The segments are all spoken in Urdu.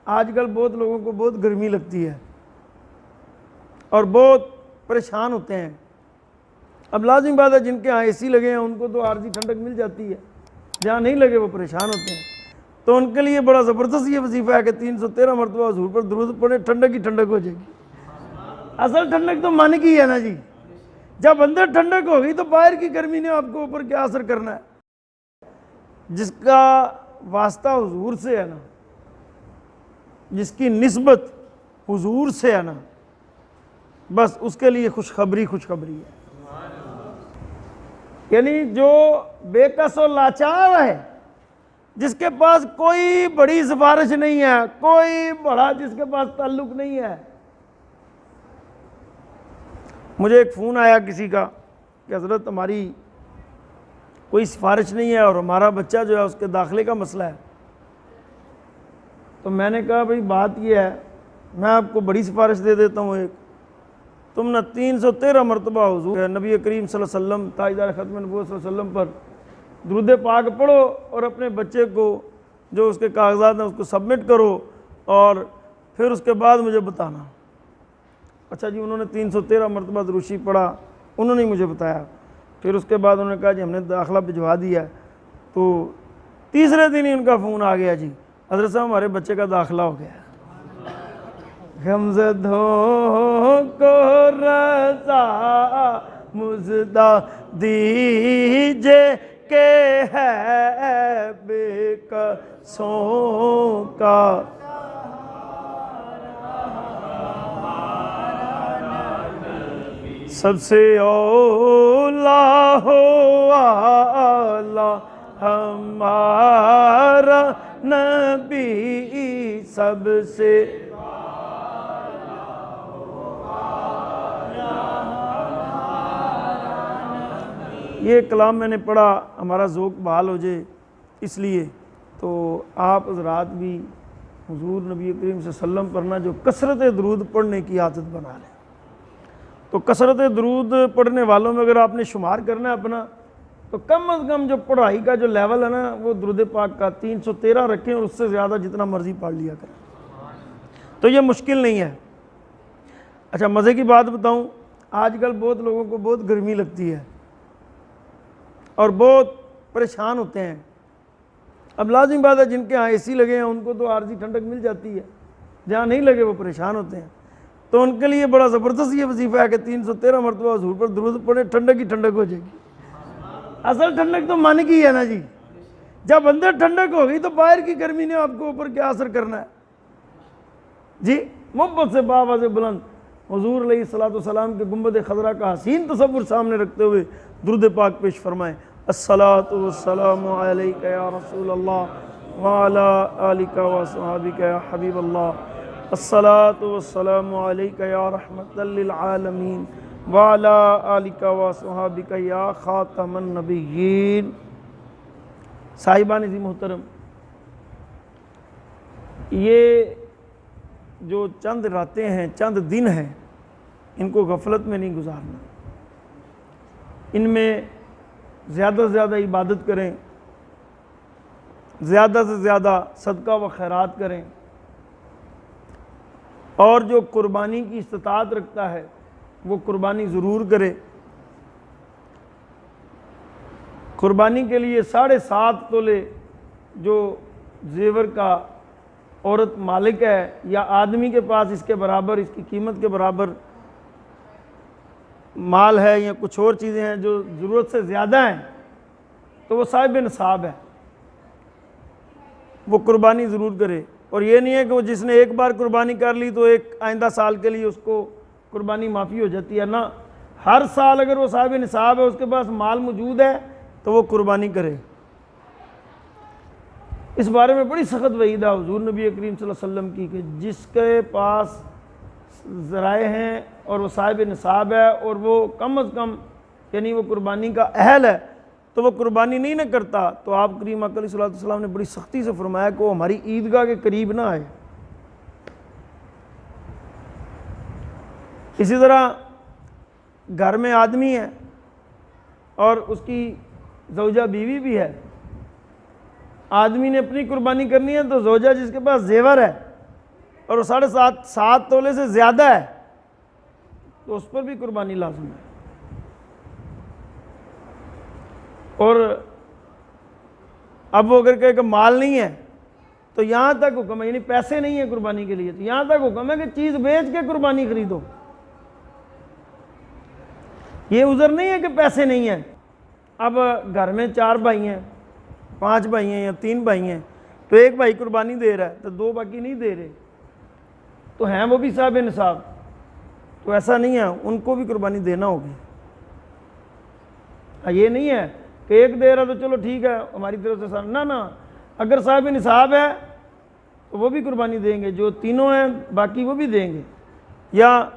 آج کل بہت لوگوں کو بہت گرمی لگتی ہے اور بہت پریشان ہوتے ہیں. اب لازمی بات ہے جن کے ہاں اے سی لگے ہیں ان کو تو عارضی ٹھنڈک مل جاتی ہے، جہاں نہیں لگے وہ پریشان ہوتے ہیں. تو ان کے لیے بڑا زبردست یہ وظیفہ ہے کہ 313 مرتبہ حضور پر درود پڑھیں، ٹھنڈک ہی ٹھنڈک ہو جائے گی. اصل ٹھنڈک تو من کی ہے نا جی. جب اندر ٹھنڈک ہوگی تو باہر کی گرمی نے آپ کو اوپر کیا اثر کرنا ہے. جس کا واسطہ حضور سے ہے نا، جس کی نسبت حضور سے ہے نا، بس اس کے لیے خوشخبری خوشخبری ہے. یعنی جو بے کس و لاچار ہے، جس کے پاس کوئی بڑی سفارش نہیں ہے، کوئی بڑا جس کے پاس تعلق نہیں ہے. مجھے ایک فون آیا کسی کا کہ حضرت ہماری کوئی سفارش نہیں ہے اور ہمارا بچہ جو ہے اس کے داخلے کا مسئلہ ہے. تو میں نے کہا بھئی بات یہ ہے، میں آپ کو بڑی سفارش دے دیتا ہوں. ایک تم نہ 313 مرتبہ حضور نبی کریم صلی اللہ علیہ وسلم تاجدار ختم نبوت صلی اللہ علیہ وسلم پر درود پاک پڑھو اور اپنے بچے کو جو اس کے کاغذات ہیں اس کو سبمٹ کرو اور پھر اس کے بعد مجھے بتانا. اچھا جی، انہوں نے 313 مرتبہ دروشی پڑھا، انہوں نے مجھے بتایا. پھر اس کے بعد انہوں نے کہا جی ہم نے داخلہ بھجوا دیا ہے. تو تیسرے دن ہی ان کا فون آ گیا، جی حضرت صاحب ہمارے بچے کا داخلہ ہو گیا. غمزدوں کو رضا مزدہ دیجے کہ ہے بے کسوں کا سب سے اولا ہو اعلیٰ ہمارا نبی سب سے. یہ کلام میں نے پڑھا ہمارا ذوق بحال ہو جائے اس لیے. تو آپ حضرات بھی حضور نبی کریم صلی اللہ علیہ وسلم پر نا جو کثرت درود پڑھنے کی عادت بنا لیں. تو کثرت درود پڑھنے والوں میں اگر آپ نے شمار کرنا ہے اپنا، تو کم از کم جو پڑھائی کا جو لیول ہے نا وہ درود پاک کا 313 رکھیں اور اس سے زیادہ جتنا مرضی پڑھ لیا کریں. تو یہ مشکل نہیں ہے. اچھا مزے کی بات بتاؤں، آج کل بہت لوگوں کو بہت گرمی لگتی ہے اور بہت پریشان ہوتے ہیں. اب لازمی بات ہے جن کے ہاں اے سی لگے ہیں ان کو تو عارضی ٹھنڈک مل جاتی ہے، جہاں نہیں لگے وہ پریشان ہوتے ہیں. تو ان کے لیے بڑا زبردست یہ وظیفہ ہے کہ 313 مرتبہ حضور پر درود پڑھیں، ٹھنڈک ہی ٹھنڈک ہو جائے گی. اصل ٹھنڈک تو من کی ہے نا جی. جب اندر ٹھنڈک ہوگی تو باہر کی گرمی نے آپ کو اوپر کیا اثر کرنا ہے. جی محبت سے بآواز بلند حضور علیہ الصلوۃ والسلام کے گنبد خضرا کا حسین تصور سامنے رکھتے ہوئے درود پاک پیش فرمائیں. الصلاۃ والسلام علیک یا رسول اللہ وعلی آلک واصحابک یا حبیب اللہ. الصلاۃ والسلام علیک یا رحمۃ للعالمین وعلی آلک واصحابک یا خاتم النبیین. صاحبان عزیز محترم، یہ جو چند راتیں ہیں، چند دن ہیں، ان کو غفلت میں نہیں گزارنا. ان میں زیادہ سے زیادہ عبادت کریں، زیادہ سے زیادہ صدقہ و خیرات کریں، اور جو قربانی کی استطاعت رکھتا ہے وہ قربانی ضرور کرے. قربانی کے لیے 7.5 تولے جو زیور کا عورت مالک ہے یا آدمی کے پاس اس کے برابر، اس کی قیمت کے برابر مال ہے یا کچھ اور چیزیں ہیں جو ضرورت سے زیادہ ہیں، تو وہ صاحب نصاب ہے، وہ قربانی ضرور کرے. اور یہ نہیں ہے کہ وہ جس نے ایک بار قربانی کر لی تو ایک آئندہ سال کے لیے اس کو قربانی معافی ہو جاتی ہے. نہ، ہر سال اگر وہ صاحب نصاب ہے، اس کے پاس مال موجود ہے تو وہ قربانی کرے. اس بارے میں بڑی سخت وعید ہے حضور نبی کریم صلی اللہ علیہ وسلم کی کہ جس کے پاس ذرائع ہیں اور وہ صاحب نصاب ہے اور وہ کم از کم یعنی وہ قربانی کا اہل ہے تو وہ قربانی نہیں نہ کرتا، تو آپ کریم اکرم علیہ السلام نے بڑی سختی سے فرمایا کہ وہ ہماری عیدگاہ کے قریب نہ آئے. اسی طرح گھر میں آدمی ہے اور اس کی زوجہ بیوی بھی ہے. آدمی نے اپنی قربانی کرنی ہے تو زوجہ جس کے پاس زیور ہے اور وہ 7.5 تولے سے زیادہ ہے تو اس پر بھی قربانی لازم ہے۔ اور اب وہ اگر کہے کہ مال نہیں ہے تو یہاں تک حکم ہے، یعنی پیسے نہیں ہیں قربانی کے لیے، تو یہاں تک حکم ہے کہ چیز بیچ کے قربانی خریدو۔ یہ عذر نہیں ہے کہ پیسے نہیں ہیں۔ اب گھر میں 4 بھائی ہیں، 5 بھائی ہیں یا 3 بھائی ہیں، تو ایک بھائی قربانی دے رہا ہے تو 2 باقی نہیں دے رہے، تو ہیں وہ بھی صاحب نصاب، تو ایسا نہیں ہے، ان کو بھی قربانی دینا ہوگی۔ یہ نہیں ہے کہ ایک دے رہا تو چلو ٹھیک ہے ہماری طرف سے نہ اگر صاحب نصاب ہے تو وہ بھی قربانی دیں گے، جو تینوں ہیں باقی وہ بھی دیں گے، یا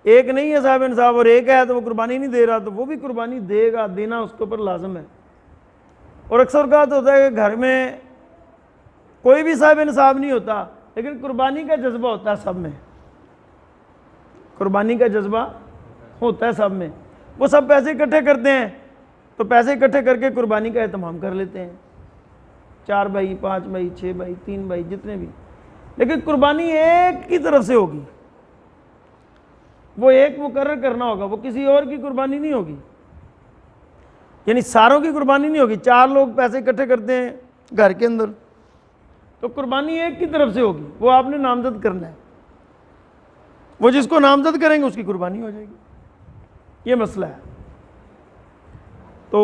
ایک نہیں ہے صاحب نصاب اور ایک ہے تو وہ قربانی نہیں دے رہا تو وہ بھی قربانی دے گا، دینا اس کے اوپر لازم ہے۔ اور اکثر اوقات ہوتا ہے کہ گھر میں کوئی بھی صاحب نصاب نہیں ہوتا لیکن قربانی کا جذبہ ہوتا ہے سب میں، قربانی کا جذبہ ہوتا ہے سب میں، وہ سب پیسے اکٹھے کرتے ہیں تو پیسے اکٹھے کر کے قربانی کا اہتمام کر لیتے ہیں، 4 بھائی 5 بھائی 6 بھائی 3 بھائی جتنے بھی، لیکن قربانی ایک کی طرف سے ہوگی، وہ ایک مقرر کرنا ہوگا، وہ کسی اور کی قربانی نہیں ہوگی، یعنی ساروں کی قربانی نہیں ہوگی۔ 4 لوگ پیسے اکٹھے کرتے ہیں گھر کے اندر تو قربانی ایک کی طرف سے ہوگی، وہ آپ نے نامزد کرنا ہے، وہ جس کو نامزد کریں گے اس کی قربانی ہو جائے گی، یہ مسئلہ ہے۔ تو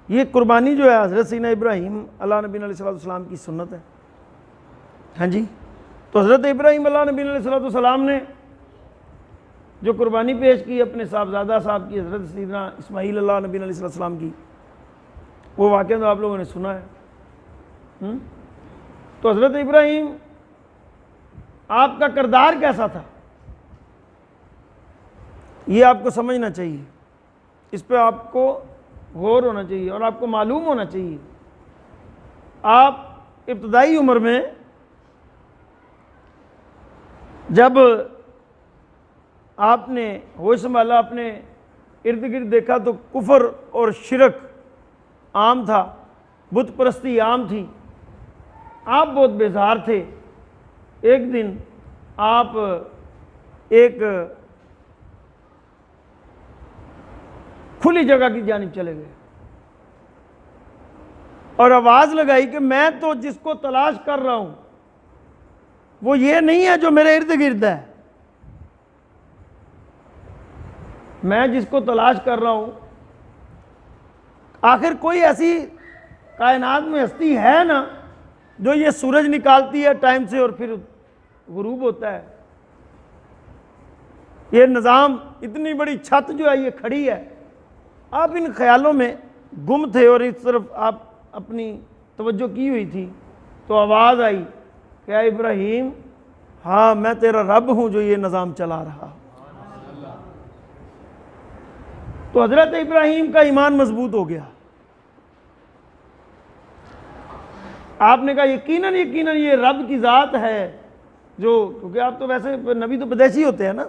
یہ قربانی جو ہے حضرت سیدنا ابراہیم اللہ نبی علیہ السلام کی سنت ہے، ہاں جی۔ تو حضرت ابراہیم اللہ نبی علیہ السلام نے جو قربانی پیش کی اپنے صاحبزادہ صاحب کی، حضرت سیدنا اسماعیل اللہ نبی علیہ السلام کی، وہ واقعہ تو آپ لوگوں نے سنا ہے۔ تو حضرت ابراہیم آپ کا کردار کیسا تھا یہ آپ کو سمجھنا چاہیے، اس پہ آپ کو غور ہونا چاہیے اور آپ کو معلوم ہونا چاہیے۔ آپ ابتدائی عمر میں جب آپ نے ہوش سنبھالا، اپنے ارد گرد دیکھا تو کفر اور شرک عام تھا، بت پرستی عام تھی، آپ بہت بیزار تھے۔ ایک دن آپ ایک کھلی جگہ کی جانب چلے گئے اور آواز لگائی کہ میں تو جس کو تلاش کر رہا ہوں وہ یہ نہیں ہے جو میرے ارد گرد ہے، میں جس کو تلاش کر رہا ہوں، آخر کوئی ایسی کائنات میں ہستی ہے نا جو یہ سورج نکالتی ہے ٹائم سے اور پھر غروب ہوتا ہے، یہ نظام اتنی بڑی چھت جو ہے یہ کھڑی ہے۔ آپ ان خیالوں میں گم تھے اور اس طرف آپ اپنی توجہ کی ہوئی تھی، تو آواز آئی کہ اے ابراہیم، ہاں میں تیرا رب ہوں جو یہ نظام چلا رہا۔ تو حضرت ابراہیم کا ایمان مضبوط ہو گیا، آپ نے کہا یقیناً یہ رب کی ذات ہے، جو کیونکہ آپ تو ویسے نبی تو بدیسی ہوتے ہیں نا،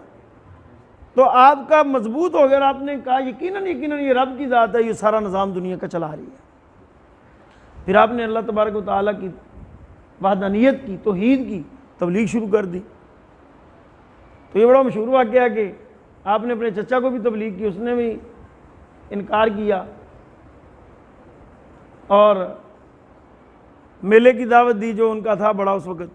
تو آپ کا مضبوط ہو گیا اور آپ نے کہا یقیناً یہ رب کی ذات ہے، یہ سارا نظام دنیا کا چلا رہی ہے۔ پھر آپ نے اللہ تبارک و تعالیٰ کی وحدانیت کی، توحید کی تبلیغ شروع کر دی۔ تو یہ بڑا مشہور واقعہ ہے کہ آپ نے اپنے چچا کو بھی تبلیغ کی، اس نے بھی انکار کیا اور میلے کی دعوت دی جو ان کا تھا بڑا اس وقت،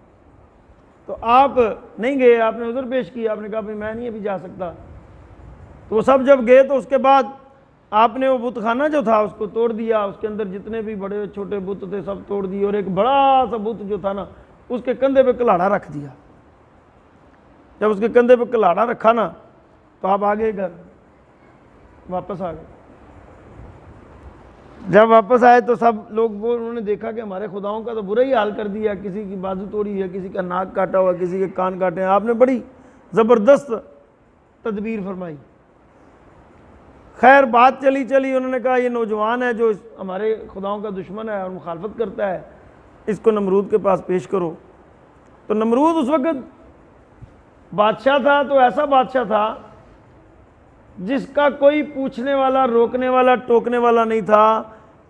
تو آپ نہیں گئے، آپ نے عذر پیش کیا، آپ نے کہا بھائی میں نہیں ابھی جا سکتا۔ تو وہ سب جب گئے تو اس کے بعد آپ نے وہ بت خانہ جو تھا اس کو توڑ دیا، اس کے اندر جتنے بھی بڑے چھوٹے بت تھے سب توڑ دیے، اور ایک بڑا سا بت جو تھا نا اس کے کندھے پہ کلاڑا رکھ دیا۔ جب اس کے کندھے پہ کلاڑا رکھا نا تو آپ آگے گھر واپس آ گئے۔ جب واپس آئے تو سب لوگ وہ انہوں نے دیکھا کہ ہمارے خداؤں کا تو برا ہی حال کر دیا، کسی کی بازو توڑی ہے، کسی کا ناک کاٹا ہوا، کسی کے کان کاٹے ہیں۔ آپ نے بڑی زبردست تدبیر فرمائی۔ خیر بات چلی انہوں نے کہا یہ نوجوان ہے جو ہمارے خداؤں کا دشمن ہے اور مخالفت کرتا ہے، اس کو نمرود کے پاس پیش کرو۔ تو نمرود اس وقت بادشاہ تھا، تو ایسا بادشاہ تھا جس کا کوئی پوچھنے والا، روکنے والا، ٹوکنے والا نہیں تھا،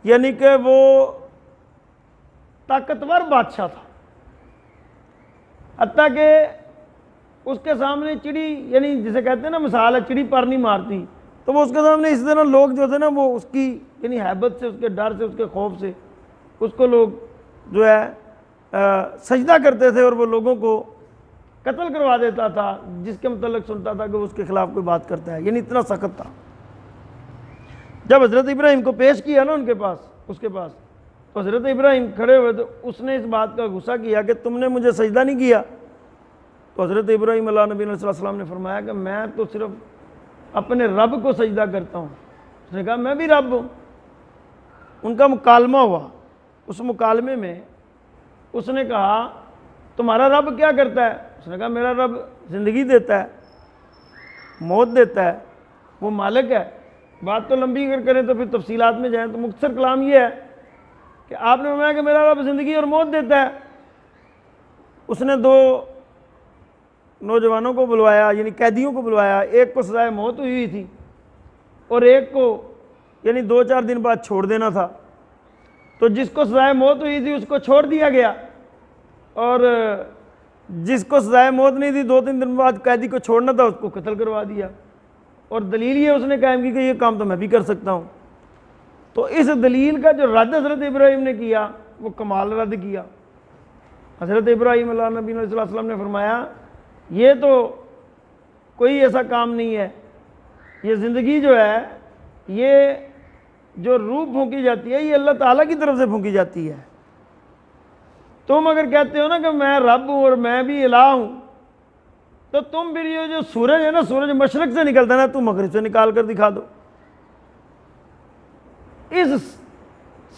یعنی کہ وہ طاقتور بادشاہ تھا، حتیٰ کہ اس کے سامنے چڑی، یعنی جسے کہتے ہیں نا مثال ہے چڑی پر نہیں مارتی، تو وہ اس کے سامنے اس طرح لوگ جو تھے نا وہ اس کی یعنی ہیبت سے، اس کے ڈر سے، اس کے خوف سے اس کو لوگ جو ہے سجدہ کرتے تھے، اور وہ لوگوں کو قتل کروا دیتا تھا جس کے متعلق سنتا تھا کہ وہ اس کے خلاف کوئی بات کرتا ہے، یعنی اتنا سخت تھا۔ جب حضرت ابراہیم کو پیش کیا نا اس کے پاس تو حضرت ابراہیم کھڑے ہوئے تو اس نے اس بات کا غصہ کیا کہ تم نے مجھے سجدہ نہیں کیا۔ تو حضرت ابراہیم علیہ نبی علیہ السلام نے فرمایا کہ میں تو صرف اپنے رب کو سجدہ کرتا ہوں۔ اس نے کہا میں بھی رب ہوں۔ ان کا مکالمہ ہوا، اس مکالمے میں اس نے کہا تمہارا رب کیا کرتا ہے؟ اس نے کہا میرا رب زندگی دیتا ہے، موت دیتا ہے، وہ مالک ہے۔ بات تو لمبی اگر کریں تو پھر تفصیلات میں جائیں تو مختصر کلام یہ ہے کہ آپ نے فرمایا کہ میرا رب زندگی اور موت دیتا ہے۔ اس نے دو نوجوانوں کو بلوایا، یعنی قیدیوں کو بلوایا، ایک کو سزائے موت ہوئی تھی اور ایک کو یعنی 2-4 دن بعد چھوڑ دینا تھا۔ تو جس کو سزائے موت ہوئی تھی اس کو چھوڑ دیا گیا، اور جس کو سزائے موت نہیں تھی 2-3 دن بعد قیدی کو چھوڑنا تھا اس کو قتل کروا دیا۔ اور دلیل یہ اس نے قائم کی کہ یہ کام تو میں بھی کر سکتا ہوں۔ تو اس دلیل کا جو رد حضرت ابراہیم نے کیا وہ کمال رد کیا۔ حضرت ابراہیم علیہ نبی علیہ السلام نے فرمایا یہ تو کوئی ایسا کام نہیں ہے، یہ زندگی جو ہے، یہ جو روح پھونکی جاتی ہے یہ اللہ تعالیٰ کی طرف سے پھونکی جاتی ہے۔ تم اگر کہتے ہو نا کہ میں رب ہوں اور میں بھی الہ ہوں، تو تم پھر یہ جو سورج ہے نا، سورج مشرق سے نکلتا ہے نا، تم مغرب سے نکال کر دکھا دو۔ اس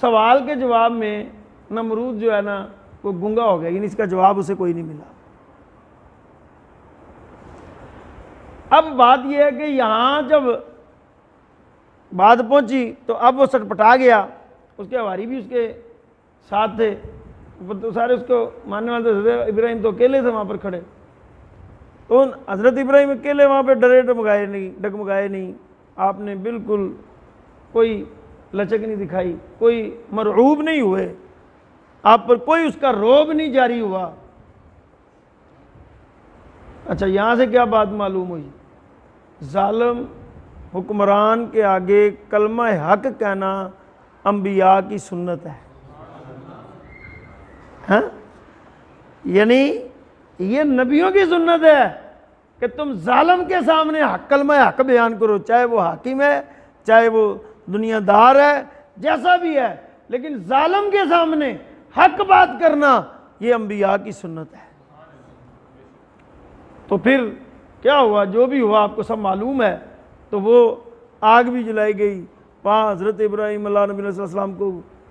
سوال کے جواب میں نمرود جو ہے نا وہ گنگا ہو گیا، یعنی اس کا جواب اسے کوئی نہیں ملا۔ اب بات یہ ہے کہ یہاں جب بات پہنچی تو اب وہ سٹپٹا گیا، اس کے حواری بھی اس کے ساتھ تھے، تو سارے اس کو ماننے والے تھے۔ حضرت ابراہیم تو اکیلے تھے وہاں پر کھڑے، تو حضرت ابراہیم اکیلے وہاں پہ ڈرے ڈگمگائے نہیں، آپ نے بالکل کوئی لچک نہیں دکھائی، کوئی مرعوب نہیں ہوئے، آپ پر کوئی اس کا رعب نہیں جاری ہوا۔ اچھا یہاں سے کیا بات معلوم ہوئی؟ ظالم حکمران کے آگے کلمہ حق کہنا انبیاء کی سنت ہے، ہاں؟ یعنی یہ نبیوں کی سنت ہے کہ تم ظالم کے سامنے حق کلمہ حق بیان کرو، چاہے وہ حاکم ہے، چاہے وہ دنیا دار ہے، جیسا بھی ہے، لیکن ظالم کے سامنے حق بات کرنا یہ انبیاء کی سنت ہے۔ تو پھر کیا ہوا؟ جو بھی ہوا آپ کو سب معلوم ہے۔ تو وہ آگ بھی جلائی گئی، وہاں حضرت ابراہیم علیہ نبی علیہ السلام کو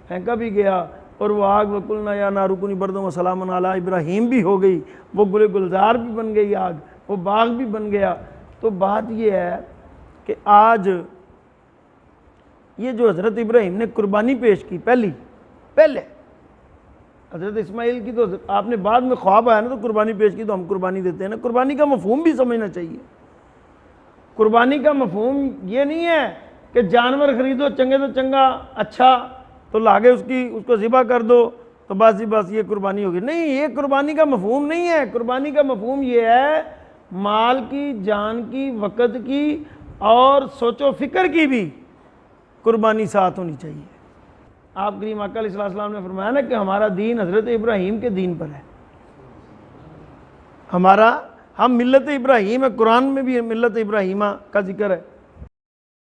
پھینکا بھی گیا، اور وہ آگ وَقُلْنَا يَا نَارُ كُونِي بَرْدًا وَسَلَامًا عَلَىٰ ابراہیم بھی ہو گئی، وہ گل گلزار بھی بن گئی آگ، وہ باغ بھی بن گیا۔ تو بات یہ ہے کہ آج یہ جو حضرت ابراہیم نے قربانی پیش کی پہلے حضرت اسماعیل کی، تو آپ نے بعد میں خواب آیا نا تو قربانی پیش کی، تو ہم قربانی دیتے ہیں نا۔ قربانی کا مفہوم بھی سمجھنا چاہیے۔ قربانی کا مفہوم یہ نہیں ہے کہ جانور خریدو چنگے تو چنگا اچھا تو لاگے اس کو ذبح کر دو تو بس یہ قربانی ہوگی، نہیں، یہ قربانی کا مفہوم نہیں ہے۔ قربانی کا مفہوم یہ ہے مال کی، جان کی، وقت کی اور سوچ و فکر کی بھی قربانی ساتھ ہونی چاہیے۔ آپ کریم آقا علیہ السلام نے فرمایا نا کہ ہمارا دین حضرت ابراہیم کے دین پر ہے، ہم ملت ابراہیم ہے، قرآن میں بھی ملت ابراہیمہ کا ذکر ہے۔